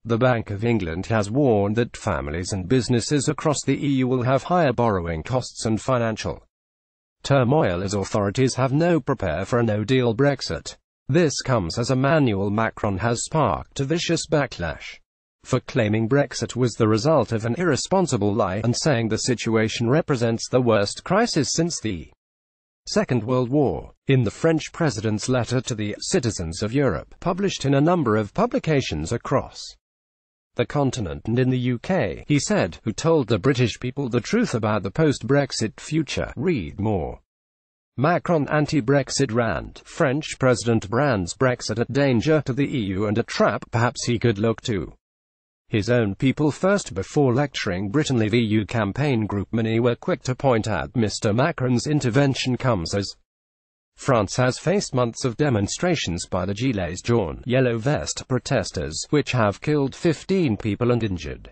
The Bank of England has warned that families and businesses across the EU will have higher borrowing costs and financial turmoil as authorities have no prepare for a no-deal Brexit. This comes as Emmanuel Macron has sparked a vicious backlash for claiming Brexit was the result of an irresponsible lie and saying the situation represents the worst crisis since the Second World War. In the French president's letter to the citizens of Europe, published in a number of publications across the continent and in the UK, he said, who told the British people the truth about the post-Brexit future. Read more. Macron anti-Brexit rant. French President brands Brexit a danger to the EU and a trap perhaps he could look to his own people first before lecturing BritainLeave EU campaign groupMany were quick to point out Mr Macron's intervention comes as France has faced months of demonstrations by the Gilets Jaune yellow vest protesters, which have killed 15 people and injured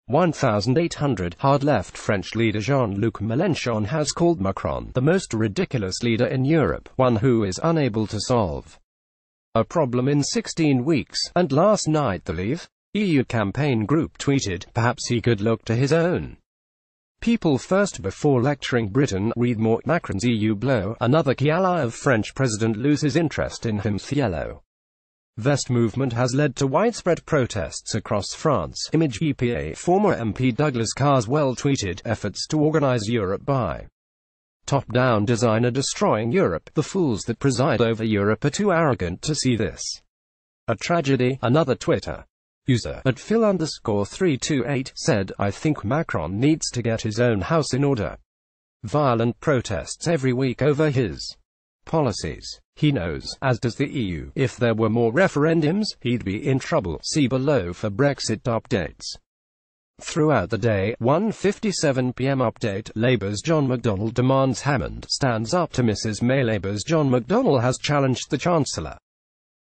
1,800. Hard-left French leader Jean-Luc Mélenchon has called Macron the most ridiculous leader in Europe, one who is unable to solve a problem in 16 weeks, and last night the Leave EU campaign group tweeted, perhaps he could look to his own people first before lecturing Britain. Read more. Macron's EU blow. Another key ally of French president loses interest in him. The yellow vest movement has led to widespread protests across France. Image. EPA former MP Douglas Carswell tweeted, efforts to organize Europe by top-down design are destroying Europe. The fools that preside over Europe are too arrogant to see this a tragedy. Another Twitter user, at Phil_328, said, I think Macron needs to get his own house in order. Violent protests every week over his policies. He knows, as does the EU, if there were more referendums, he'd be in trouble. See below for Brexit updates. Throughout the day, 1:57 p.m. update, Labour's John McDonnell demands Hammond stands up to Mrs May. Labour's John McDonnell has challenged the Chancellor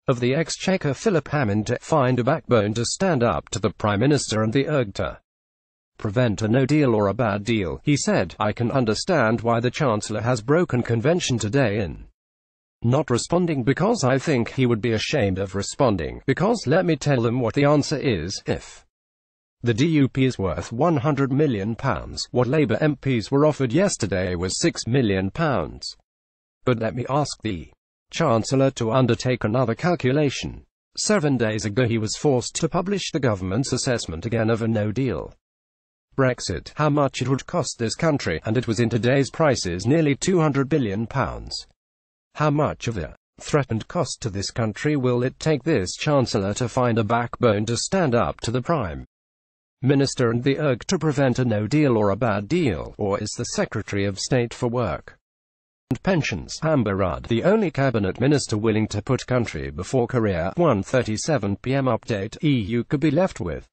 of the Exchequer Philip Hammond to find a backbone to stand up to the Prime Minister and the URG to prevent a no deal or a bad deal. He said, I can understand why the Chancellor has broken convention today in not responding, because I think he would be ashamed of responding, because let me tell them what the answer is. If the DUP is worth £100 million, what Labour MPs were offered yesterday was £6 million. But let me ask the Chancellor to undertake another calculation. 7 days ago he was forced to publish the government's assessment again of a no-deal Brexit, how much it would cost this country, and it was in today's prices nearly £200 billion. How much of the threatened cost to this country will it take this Chancellor to find a backbone to stand up to the Prime Minister and the URG to prevent a no-deal or a bad deal, or is the Secretary of State for Work and Pensions, Amber Rudd, the only cabinet minister willing to put country before career? 1:37 p.m. update, EU could be left with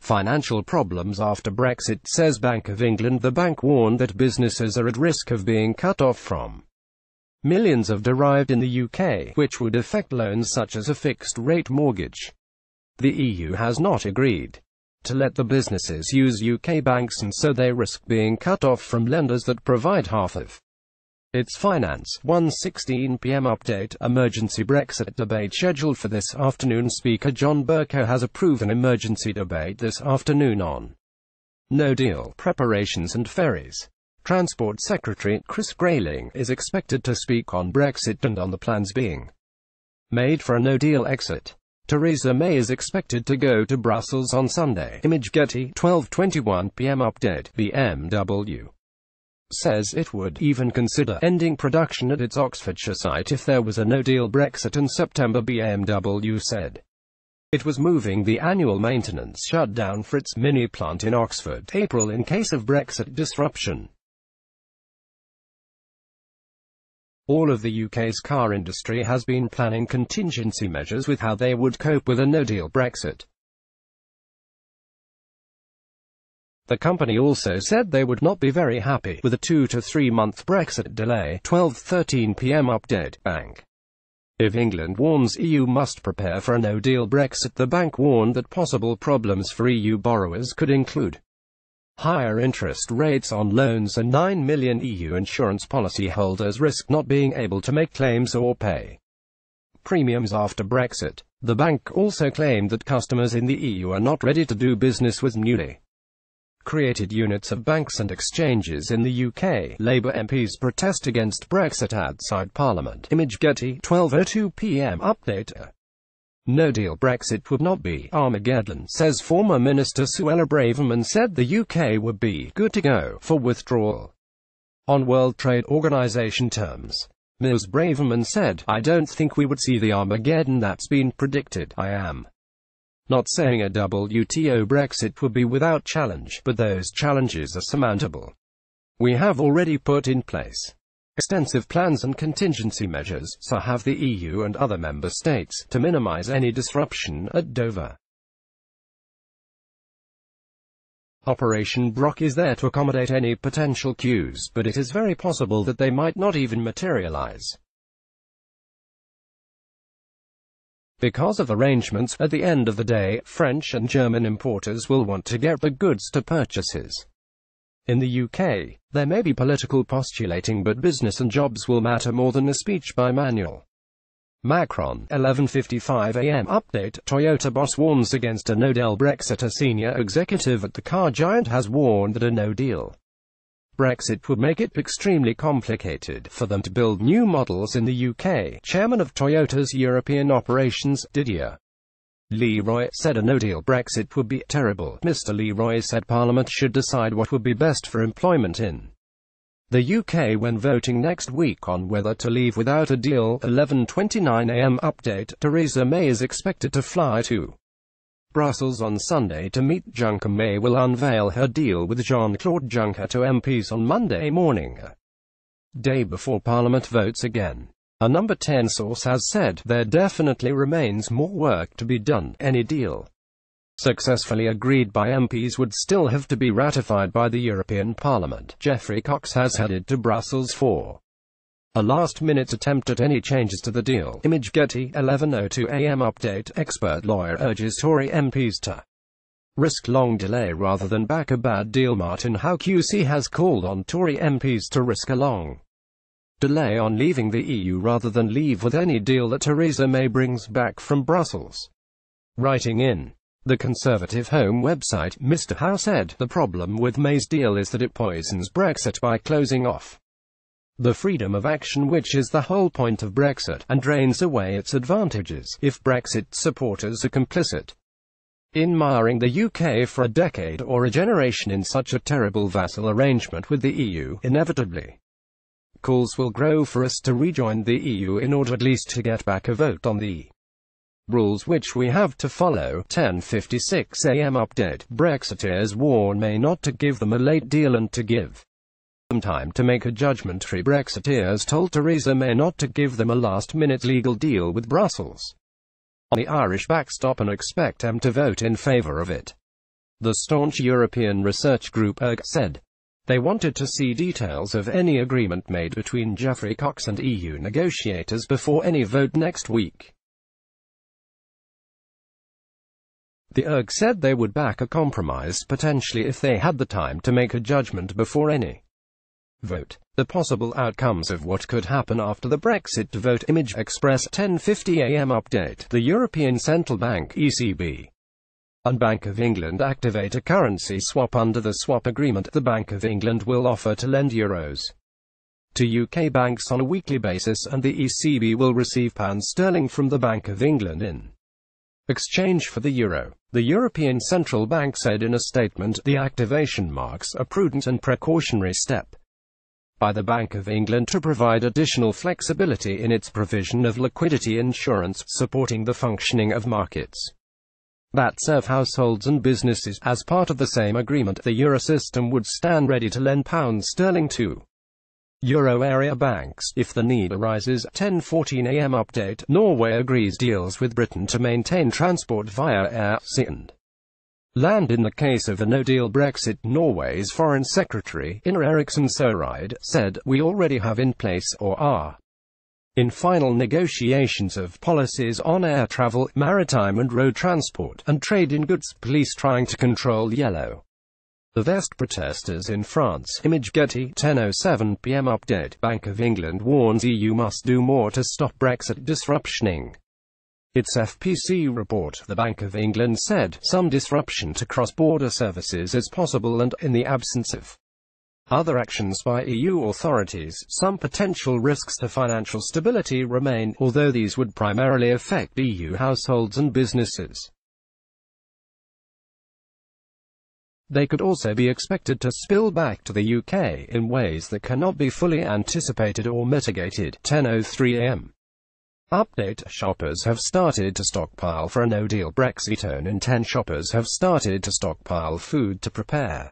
financial problems after Brexit, says Bank of England. The bank warned that businesses are at risk of being cut off from millions of derived in the UK, which would affect loans such as a fixed-rate mortgage. The EU has not agreed to let the businesses use UK banks, and so they risk being cut off from lenders that provide half of its finance. 1:16 p.m. update, emergency Brexit debate scheduled for this afternoon. Speaker John Bercow has approved an emergency debate this afternoon on no deal preparations and ferries. Transport Secretary Chris Grayling is expected to speak on Brexit and on the plans being made for a no-deal exit. Theresa May is expected to go to Brussels on Sunday. Image Getty. 12:21 p.m. update, BMW says it would even consider ending production at its Oxfordshire site if there was a no-deal Brexit in September. BMW said it was moving the annual maintenance shutdown for its mini plant in Oxford, April, in case of Brexit disruption. All of the UK's car industry has been planning contingency measures with how they would cope with a no-deal Brexit. The company also said they would not be very happy with a 2 to 3 month Brexit delay. 12:13 p.m. update, Bank of England warns EU must prepare for a no-deal Brexit. The bank warned that possible problems for EU borrowers could include higher interest rates on loans, and 9 million EU insurance policyholders risk not being able to make claims or pay premiums after Brexit. The bank also claimed that customers in the EU are not ready to do business with newly created units of banks and exchanges in the UK. Labour MPs protest against Brexit outside Parliament. Image Getty, 12:02 p.m. Update. No deal Brexit would not be Armageddon, says former Minister Suella Braverman. Said the UK would be good to go for withdrawal on World Trade Organization terms. Ms. Braverman said, "I don't think we would see the Armageddon that's been predicted. I am not saying a WTO Brexit would be without challenge, but those challenges are surmountable. We have already put in place extensive plans and contingency measures, so have the EU and other member states, to minimize any disruption at Dover. Operation Brock is there to accommodate any potential queues, but it is very possible that they might not even materialize. Because of arrangements, at the end of the day, French and German importers will want to get the goods to purchases. In the UK, there may be political postulating, but business and jobs will matter more than a speech by Emmanuel Macron. 11:55 a.m. Update. Toyota boss warns against a no-deal Brexit. A senior executive at the car giant has warned that a no-deal Brexit would make it extremely complicated for them to build new models in the UK. Chairman of Toyota's European operations, Didier Leroy, said a no-deal Brexit would be terrible. Mr. Leroy said Parliament should decide what would be best for employment in the UK when voting next week on whether to leave without a deal. 11:29 a.m. Update. Theresa May is expected to fly to Brussels on Sunday to meet Juncker. May will unveil her deal with Jean-Claude Juncker to MPs on Monday morning, a day before Parliament votes again. A Number 10 source has said, there definitely remains more work to be done. Any deal successfully agreed by MPs would still have to be ratified by the European Parliament. Geoffrey Cox has headed to Brussels for a last-minute attempt at any changes to the deal. Image Getty, 11:02 a.m. Update. Expert lawyer urges Tory MPs to risk long delay rather than back a bad deal. Martin Howe QC has called on Tory MPs to risk a long delay on leaving the EU rather than leave with any deal that Theresa May brings back from Brussels. Writing in the Conservative Home website, Mr Howe said, the problem with May's deal is that it poisons Brexit by closing off the freedom of action, which is the whole point of Brexit, and drains away its advantages. If Brexit supporters are complicit in miring the UK for a decade or a generation in such a terrible vassal arrangement with the EU, inevitably calls will grow for us to rejoin the EU in order at least to get back a vote on the rules which we have to follow. 10:56 a.m. Update. Brexiteers warn May not to give them a late deal and to give them time to make a judgment. Free Brexiteers told Theresa May not to give them a last-minute legal deal with Brussels on the Irish backstop and expect them to vote in favour of it. The staunch European research group ERG said they wanted to see details of any agreement made between Geoffrey Cox and EU negotiators before any vote next week. The ERG said they would back a compromise potentially if they had the time to make a judgment before any vote. The possible outcomes of what could happen after the Brexit vote. Image Express. 10:50 a.m. Update. The European Central Bank (ECB) and Bank of England activate a currency swap. Under the swap agreement, the Bank of England will offer to lend euros to UK banks on a weekly basis, and the ECB will receive pounds sterling from the Bank of England in exchange for the euro. The European Central Bank said in a statement, the activation marks a prudent and precautionary step by the Bank of England to provide additional flexibility in its provision of liquidity insurance, supporting the functioning of markets that serve households and businesses. As part of the same agreement, the Eurosystem would stand ready to lend pounds sterling to euro area banks if the need arises. 10:14 a.m. Update. Norway agrees deals with Britain to maintain transport via air, sea and land in the case of a no-deal Brexit. Norway's Foreign Secretary, Ina Eriksen Søreide, said, we already have in place, or are in final negotiations of policies on air travel, maritime and road transport, and trade in goods. Police trying to control yellow vest protesters in France. Image Getty. 10:07 p.m. Update. Bank of England warns EU must do more to stop Brexit disruptioning Its FPC report, the Bank of England said, some disruption to cross-border services is possible and, in the absence of other actions by EU authorities, some potential risks to financial stability remain, although these would primarily affect EU households and businesses. They could also be expected to spill back to the UK in ways that cannot be fully anticipated or mitigated. 10:03 am. Update: shoppers have started to stockpile for a no-deal Brexit. In 10 shoppers have started to stockpile food to prepare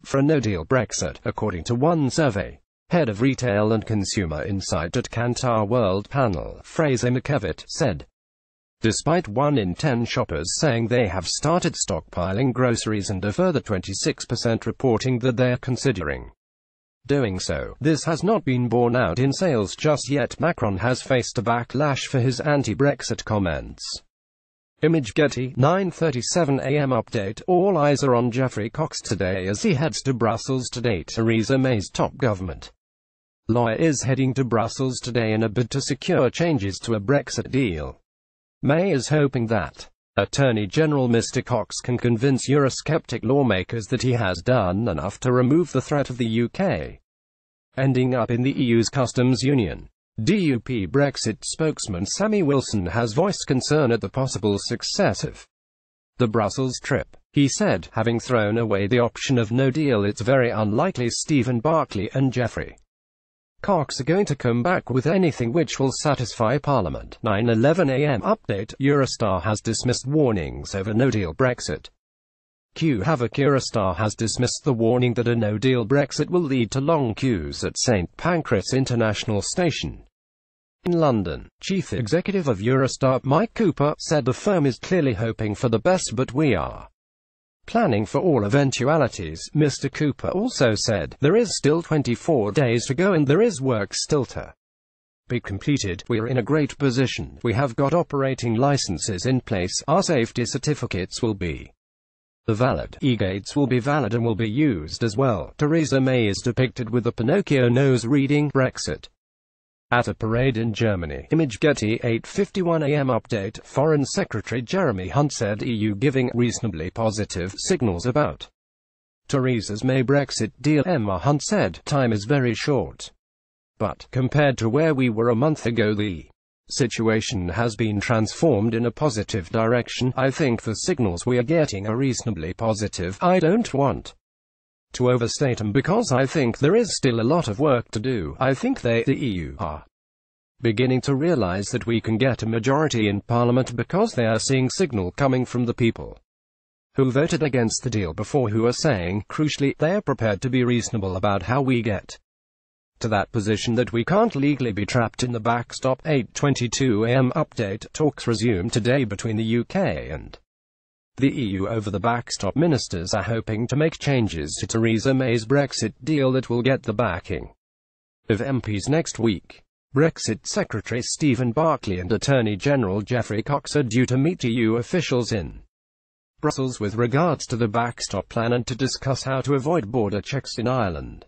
for a no-deal Brexit, according to one survey. Head of Retail and Consumer Insight at Kantar World Panel, Fraser McKevitt, said. Despite 1 in 10 shoppers saying they have started stockpiling groceries and a further 26% reporting that they are considering doing so, this has not been borne out in sales just yet. Macron has faced a backlash for his anti-Brexit comments. Image Getty, 9:37 am. Update: all eyes are on Geoffrey Cox today as he heads to Brussels to date Theresa May's top government lawyer is heading to Brussels today in a bid to secure changes to a Brexit deal. May is hoping that Attorney General Mr Cox can convince Eurosceptic lawmakers that he has done enough to remove the threat of the UK ending up in the EU's customs union. DUP Brexit spokesman Sammy Wilson has voiced concern at the possible success of the Brussels trip. He said, having thrown away the option of no deal, it's very unlikely Stephen Barclay and Geoffrey Cox are going to come back with anything which will satisfy Parliament. 9:11 am. Update: Eurostar has dismissed warnings over no-deal Brexit. Havoc: Eurostar has dismissed the warning that a no-deal Brexit will lead to long queues at St Pancras International Station in London. Chief Executive of Eurostar, Mike Cooper, said the firm is clearly hoping for the best but we are planning for all eventualities. Mr Cooper also said, there is still 24 days to go and there is work still to be completed. We are in a great position. We have got operating licenses in place. Our safety certificates will be valid. E-gates will be valid and will be used as well. Theresa May is depicted with a Pinocchio nose reading Brexit at a parade in Germany. Image Getty, 8:51 am. Update: Foreign Secretary Jeremy Hunt said EU giving reasonably positive signals about Theresa May Brexit deal. Hunt said, time is very short. But, compared to where we were a month ago, the situation has been transformed in a positive direction. I think the signals we are getting are reasonably positive. I don't want to overstate them because I think there is still a lot of work to do. I think the EU, are beginning to realize that we can get a majority in Parliament because they are seeing signal coming from the people who voted against the deal before, who are saying, crucially, they are prepared to be reasonable about how we get to that position, that we can't legally be trapped in the backstop. 8:22 am. Update: talks resume today between the UK and the EU over the backstop. Ministers are hoping to make changes to Theresa May's Brexit deal that will get the backing of MPs next week. Brexit Secretary Stephen Barclay and Attorney General Geoffrey Cox are due to meet EU officials in Brussels with regards to the backstop plan and to discuss how to avoid border checks in Ireland.